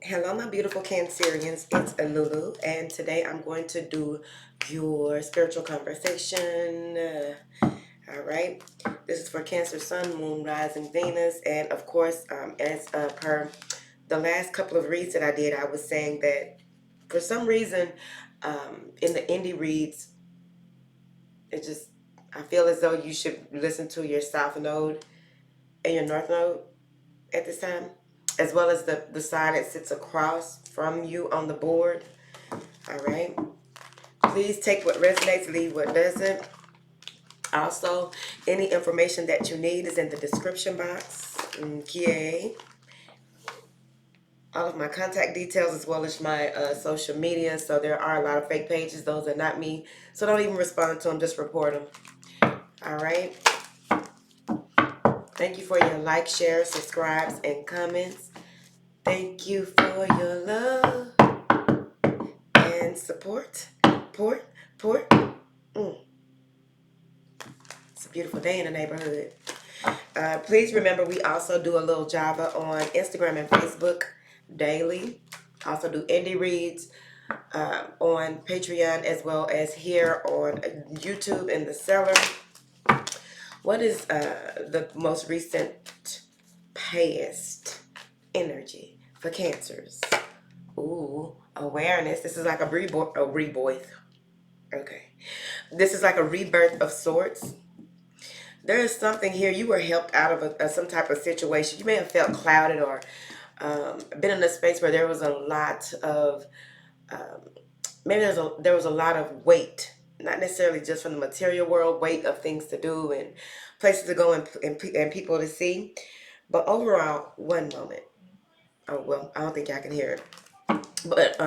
Hello, my beautiful Cancerians. It's Lulu, and today I'm going to do your spiritual conversation. All right. This is for Cancer, Sun, Moon, Rising, Venus, and of course, as per the last couple of reads that I did, I was saying that for some reason, in the indie reads, it just I feel as though you should listen to your South Node and your North Node at this time, as well as the side that sits across from you on the board. All right. Please take what resonates, leave what doesn't. Also, any information that you need is in the description box. Okay. All of my contact details as well as my social media. So there are a lot of fake pages. Those are not me. So don't even respond to them. Just report them. All right. Thank you for your likes, shares, subscribes, and comments. Thank you for your love and support. Port. It's a beautiful day in the neighborhood. Please remember, we also do a little Java on Instagram and Facebook daily. Also do indie reads on Patreon as well as here on YouTube in the cellar. What is the most recent past energy for Cancers? Ooh, awareness. This is like a rebirth. Okay. This is like a rebirth of sorts. There is something here. You were helped out of some type of situation. You may have felt clouded or been in a space where there was a lot of maybe there was a lot of weight, not necessarily just from the material world, weight of things to do and places to go and people to see. But overall, one moment. Oh well, I don't think y'all can hear it. But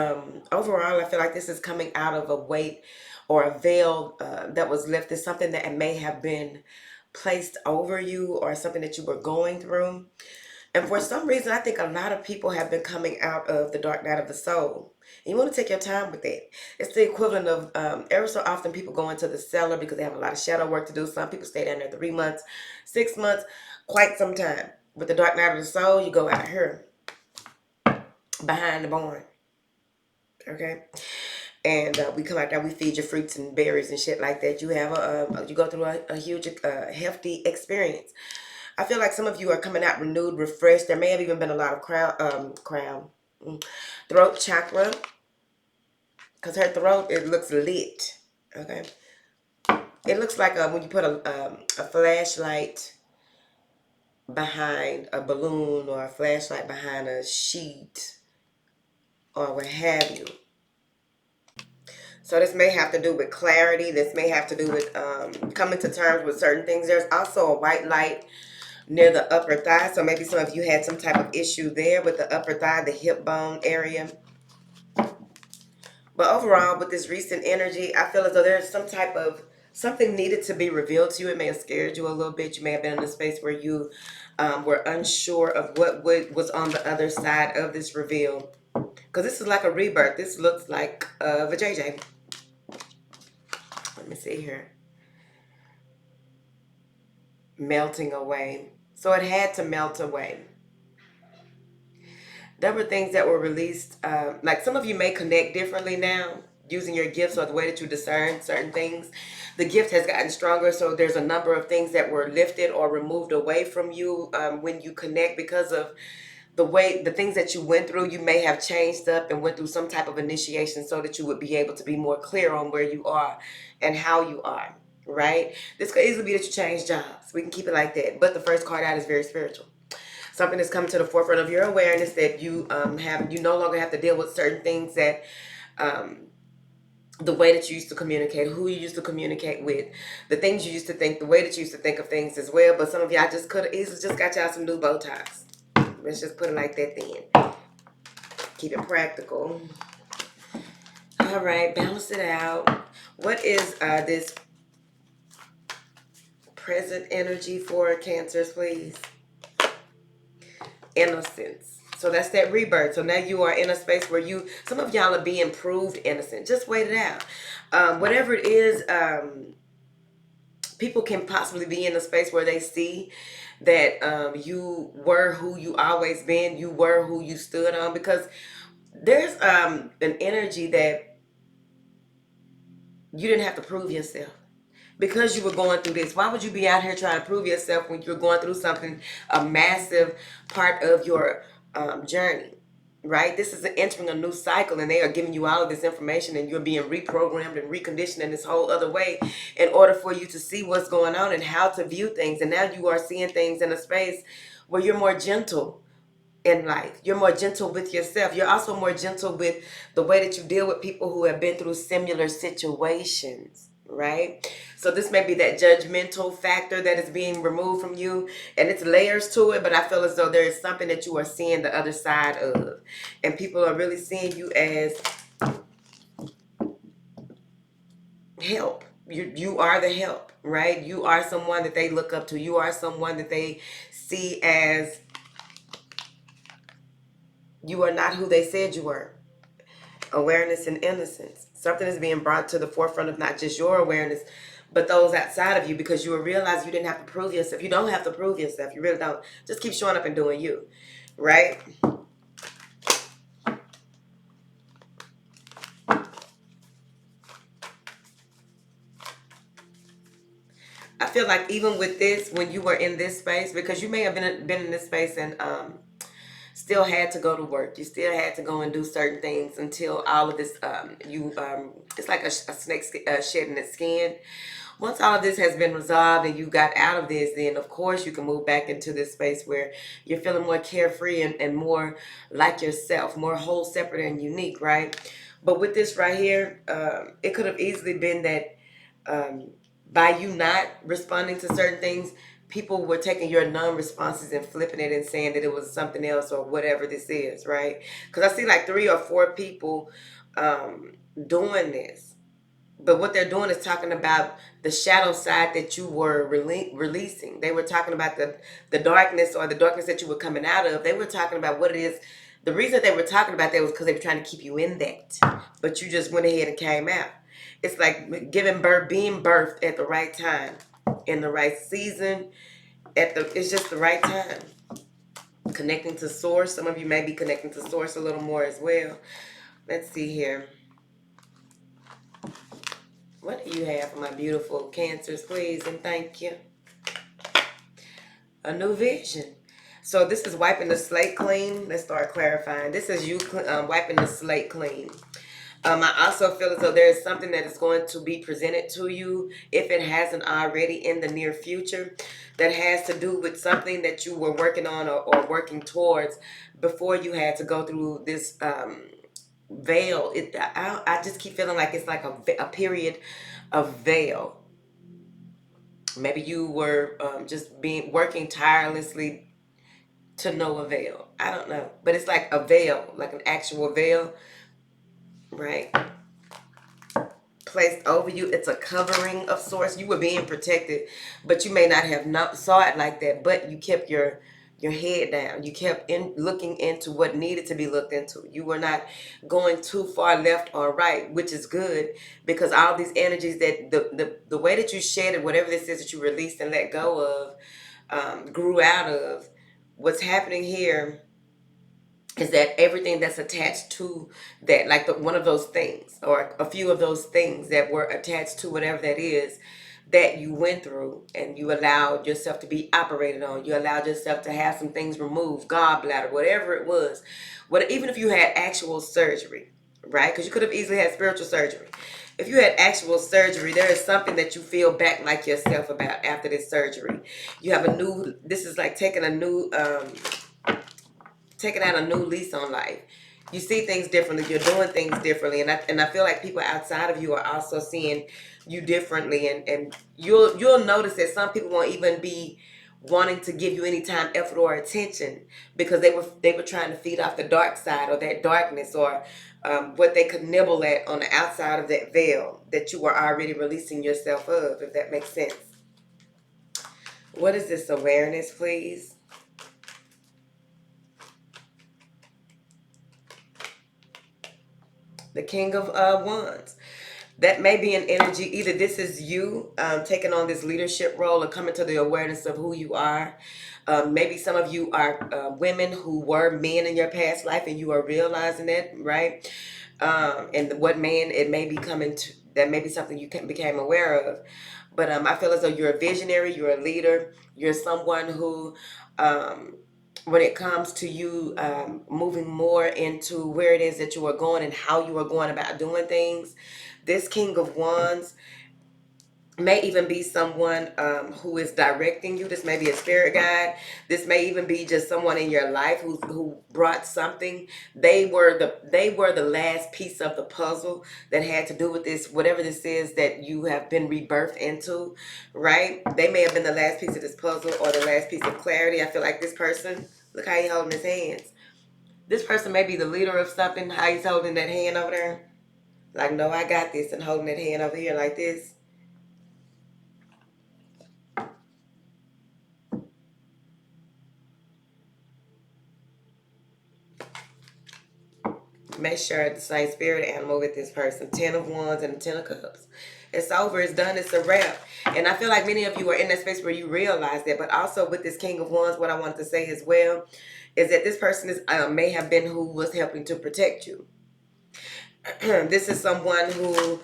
overall, I feel like this is coming out of a weight or a veil that was lifted, something that may have been placed over you or something that you were going through. And for some reason, I think a lot of people have been coming out of the dark night of the soul. And you want to take your time with that. It's the equivalent of ever so often people go into the cellar because they have a lot of shadow work to do. Some people stay down there 3 months, 6 months, quite some time. With the dark night of the soul, you go out here behind the barn. Okay? And we come out there, we feed you fruits and berries and shit like that. You have you go through a huge, hefty experience. I feel like some of you are coming out renewed, refreshed. There may have even been a lot of throat chakra, because her throat, it looks lit. Okay, it looks like when you put a flashlight behind a balloon or a flashlight behind a sheet or what have you. So this may have to do with clarity. This may have to do with coming to terms with certain things. There's also a white light near the upper thigh. So maybe some of you had some type of issue there with the upper thigh, the hip bone area. But overall, with this recent energy, I feel as though there's some type of something needed to be revealed to you. It may have scared you a little bit. You may have been in a space where you were unsure of what was on the other side of this reveal. Because this is like a rebirth. This looks like a vajayjay. Let me see here. Melting away. So it had to melt away. There were things that were released. Like some of you may connect differently now using your gifts or the way that you discern certain things. The gift has gotten stronger. So there's a number of things that were lifted or removed away from you when you connect because of the things that you went through. You may have changed up and went through some type of initiation so that you would be able to be more clear on where you are and how you are, right? This could easily be that you change jobs. We can keep it like that. But the first card out is very spiritual. Something that's coming to the forefront of your awareness that you you no longer have to deal with certain things that the way that you used to communicate, who you used to communicate with, the things you used to think, the way that you used to think of things as well. But some of y'all just could have easily just got y'all some new bow ties. Let's just put it like that then. Keep it practical. All right, balance it out. What is this present energy for Cancers, please? Innocence. So that's that rebirth. So now you are in a space where some of y'all are being proved innocent. Just wait it out. Whatever it is, people can possibly be in a space where they see that you were who you always been, you were who you stood on, because there's an energy that you didn't have to prove yourself because you were going through this. Why would you be out here trying to prove yourself when you're going through something, a massive part of your journey, right? This is entering a new cycle, and they are giving you all of this information, and you're being reprogrammed and reconditioned in this whole other way in order for you to see what's going on and how to view things. And now you are seeing things in a space where you're more gentle in life. You're more gentle with yourself. You're also more gentle with the way that you deal with people who have been through similar situations, right? So this may be that judgmental factor that is being removed from you, and it's layers to it, but I feel as though there is something that you are seeing the other side of, and people are really seeing you as help. You are the help, right? You are someone that they look up to. You are someone that they see as, you are not who they said you were. Awareness and innocence. Something is being brought to the forefront of not just your awareness, but those outside of you, because you will realize you didn't have to prove yourself. You don't have to prove yourself. You really don't. Just keep showing up and doing you, right? I feel like even with this, when you were in this space, because you may have been in this space and still had to go to work. You still had to go and do certain things until all of this, it's like a snake shedding its skin. Once all of this has been resolved and you got out of this, then of course you can move back into this space where you're feeling more carefree and more like yourself, more whole, separate, and unique, right? But with this right here, it could have easily been that um, by you not responding to certain things, people were taking your non-responses and flipping it and saying that it was something else or whatever this is, right? Because I see like 3 or 4 people doing this. But what they're doing is talking about the shadow side that you were releasing. They were talking about the darkness, or the darkness that you were coming out of. They were talking about what it is. The reason they were talking about that was because they were trying to keep you in that. But you just went ahead and came out. It's like giving birth, being birthed at the right time, in the right season. It's just the right time. Connecting to source. Some of you may be connecting to source a little more as well. Let's see here. What do you have for my beautiful Cancers, please, and thank you? A new vision. So this is wiping the slate clean. Let's start clarifying. This is you wiping the slate clean. I also feel as though there is something that is going to be presented to you, if it hasn't already, in the near future, that has to do with something that you were working on or working towards before you had to go through this veil. I just keep feeling like it's like a period of veil. Maybe you were just working tirelessly to no avail. I don't know, but it's like a veil, like an actual veil, right? Placed over you. It's a covering of sorts. You were being protected, but you may not have not saw it like that. But you kept your head down. You kept looking into what needed to be looked into. You were not going too far left or right, which is good, because all these energies that the way that you shedded whatever this is that you released and let go of, grew out of. What's happening here is that everything that's attached to that, like one of those things or a few of those things that were attached to whatever that is that you went through, and you allowed yourself to be operated on. You allowed yourself to have some things removed, gallbladder, whatever it was. Even if you had actual surgery, right? Because you could have easily had spiritual surgery. If you had actual surgery, there is something that you feel back like yourself about after this surgery. You have this is like taking out a new lease on life. You see things differently. You're doing things differently, and I feel like people outside of you are also seeing you differently, and you'll notice that some people won't even be wanting to give you any time, effort, or attention, because they were trying to feed off the dark side or that darkness, or what they could nibble at on the outside of that veil that you were already releasing yourself of, if that makes sense. What is this awareness, please? The King of Wands. That may be an energy. Either this is you taking on this leadership role or coming to the awareness of who you are. Maybe some of you are women who were men in your past life and you are realizing that, right? And what man it may be coming to, that may be something you became aware of. But I feel as though you're a visionary, you're a leader, you're someone who, when it comes to you moving more into where it is that you are going and how you are going about doing things, this King of Wands may even be someone who is directing you. This may be a spirit guide. This may even be just someone in your life who brought something. They were the last piece of the puzzle that had to do with this, whatever this is that you have been rebirthed into, right? They may have been the last piece of this puzzle or the last piece of clarity. I feel like this person, look how he's holding his hands. This person may be the leader of something. How he's holding that hand over there, like, no, I got this, and holding that hand over here like this. Make sure the same spirit animal with this person. 10 of Wands and the 10 of Cups. It's over. It's done. It's a wrap. And I feel like many of you are in that space where you realize that. But also with this King of Wands, what I wanted to say as well is that this person is may have been who was helping to protect you. This is someone who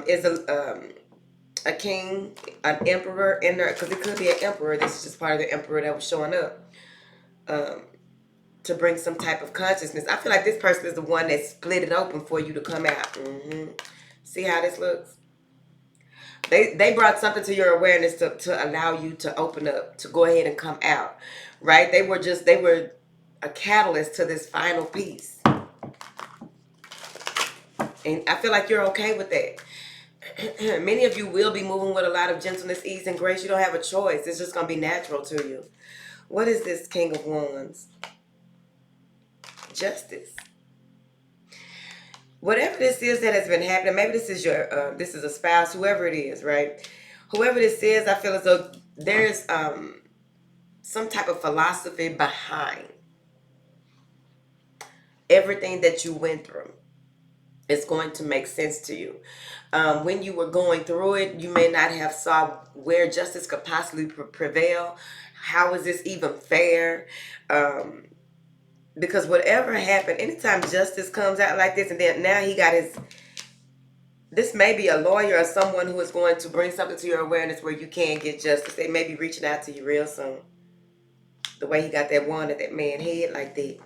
is a king, an emperor in there, because it could be an emperor. This is just part of the emperor that was showing up. To bring some type of consciousness. I feel like this person is the one that split it open for you to come out. See how this looks? They brought something to your awareness to allow you to open up, to go ahead and come out, right? They were a catalyst to this final piece. And I feel like you're okay with that. Many of you will be moving with a lot of gentleness, ease, and grace. You don't have a choice. It's just going to be natural to you. What is this King of Wands? Justice. Whatever this is that has been happening, maybe this is your this is a spouse, whoever it is, right? Whoever this is, I feel as though there's some type of philosophy behind everything that you went through. It's going to make sense to you. When you were going through it, you may not have saw where justice could possibly prevail. How is this even fair? Because whatever happened, anytime justice comes out like this, and then now he got his, this may be a lawyer or someone who is going to bring something to your awareness where you can get justice. They may be reaching out to you real soon. The way he got that wand at that man's head like that.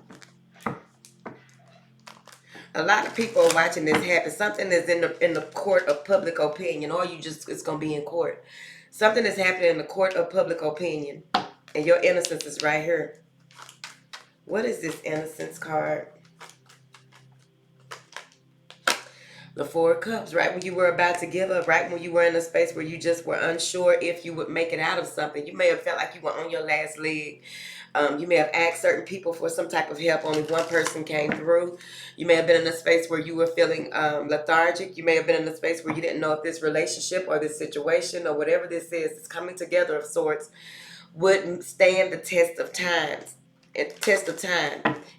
A lot of people are watching this happen. Something is in the court of public opinion, or it's gonna be in court. Something is happening in the court of public opinion, and your innocence is right here. What is this innocence card? The Four of Cups, right when you were about to give up, right when you were in a space where you just were unsure if you would make it out of something. You may have felt like you were on your last leg. You may have asked certain people for some type of help. Only one person came through. You may have been in a space where you were feeling lethargic. You may have been in a space where you didn't know if this relationship or this situation or whatever this is coming together of sorts would stand the test of times.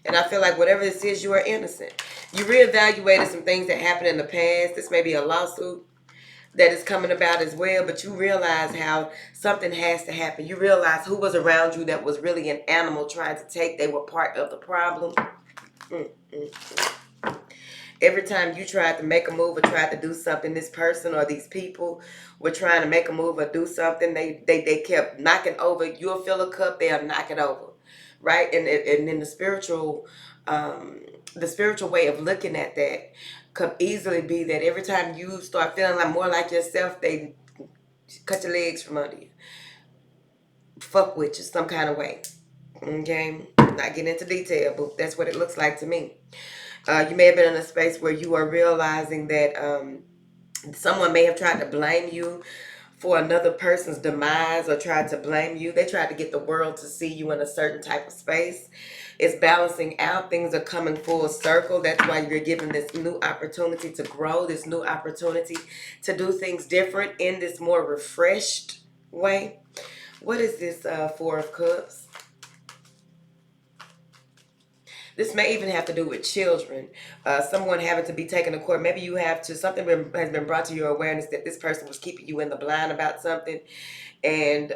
And I feel like whatever this is, you are innocent. You reevaluated some things that happened in the past. This may be a lawsuit that is coming about as well, but you realize how something has to happen. You realize who was around you that was really an animal trying to take. They were part of the problem. Every time you tried to make a move or tried to do something, this person or these people were trying to make a move or do something. They kept knocking over. You'll fill a cup, they'll knock it over. Right? And in the spiritual way of looking at that could easily be that every time you start feeling like more like yourself, they cut your legs from under you. Fuck with you some kind of way. Okay? Not getting into detail, but that's what it looks like to me. You may have been in a space where you are realizing that someone may have tried to blame you for another person's demise or tried to blame you. They tried to get the world to see you in a certain type of space. It's balancing out. Things are coming full circle. That's why you're given this new opportunity to grow, this new opportunity to do things different in this more refreshed way. What is this Four of Cups? This may even have to do with children. Someone having to be taken to court. Maybe you have to, something has been brought to your awareness that this person was keeping you in the blind about something. And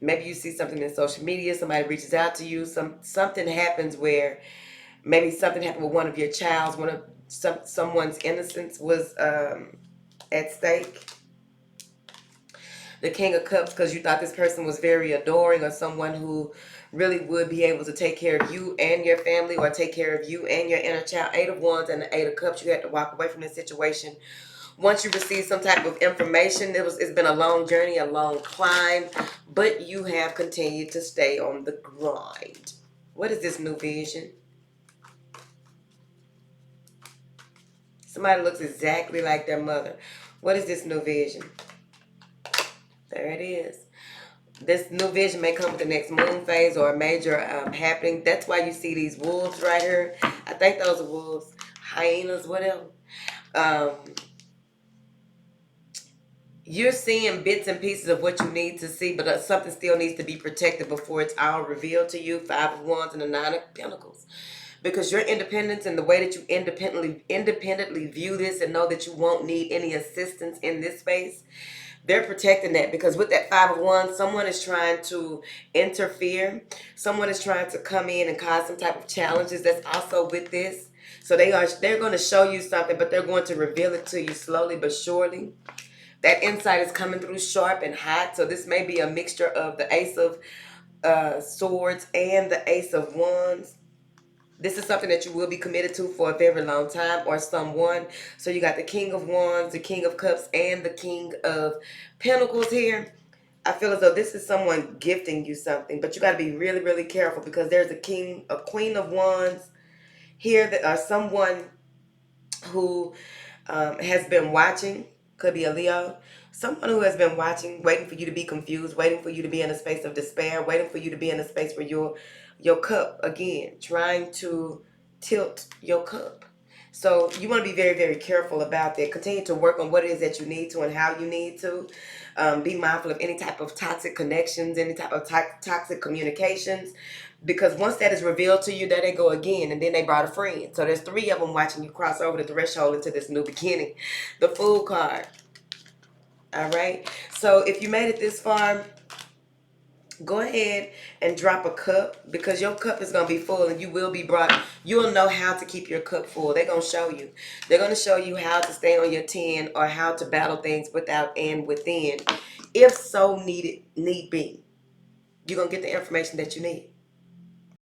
maybe you see something in social media, somebody reaches out to you, something happens where maybe something happened with one of your childs, someone's innocence was at stake. The King of Cups, because you thought this person was very adoring, or someone who really would be able to take care of you and your family, or take care of you and your inner child. Eight of Wands and the Eight of Cups. You had to walk away from this situation. Once you receive some type of information, it's been a long journey, a long climb, but you have continued to stay on the grind. What is this new vision? Somebody looks exactly like their mother. What is this new vision? There it is. This new vision may come with the next moon phase or a major happening. That's why you see these wolves right here. I think those are wolves, hyenas, whatever. You're seeing bits and pieces of what you need to see, but something still needs to be protected before it's all revealed to you. Five of Wands and the Nine of Pentacles. Because your independence and the way that you independently view this and know that you won't need any assistance in this space, they're protecting that. Because with that Five of Wands, someone is trying to interfere. Someone is trying to come in and cause some type of challenges. That's also with this. So they're going to show you something, but they're going to reveal it to you slowly but surely. That insight is coming through sharp and hot. So this may be a mixture of the Ace of Swords and the Ace of Wands. This is something that you will be committed to for a very long time, or someone. So you got the King of Wands, the King of Cups, and the King of Pentacles here. I feel as though this is someone gifting you something, but you got to be really, really careful, because there's a Queen of Wands here, that are someone who has been watching. Could be a Leo. Someone who has been watching, waiting for you to be confused, waiting for you to be in a space of despair, waiting for you to be in a space where your cup, again, trying to tilt your cup. So you want to be very, very careful about that. Continue to work on what it is that you need to and how you need to. Be mindful of any type of toxic connections, any type of toxic communications. Because once that is revealed to you, there they go again, and then they brought a friend. So there's three of them watching you cross over the threshold into this new beginning. The Fool card. All right. So if you made it this far, go ahead and drop a cup, because your cup is going to be full, and you'll know how to keep your cup full. They're going to show you. They're going to show you how to stay on your 10, or how to battle things without and within, if so need be. You're going to get the information that you need.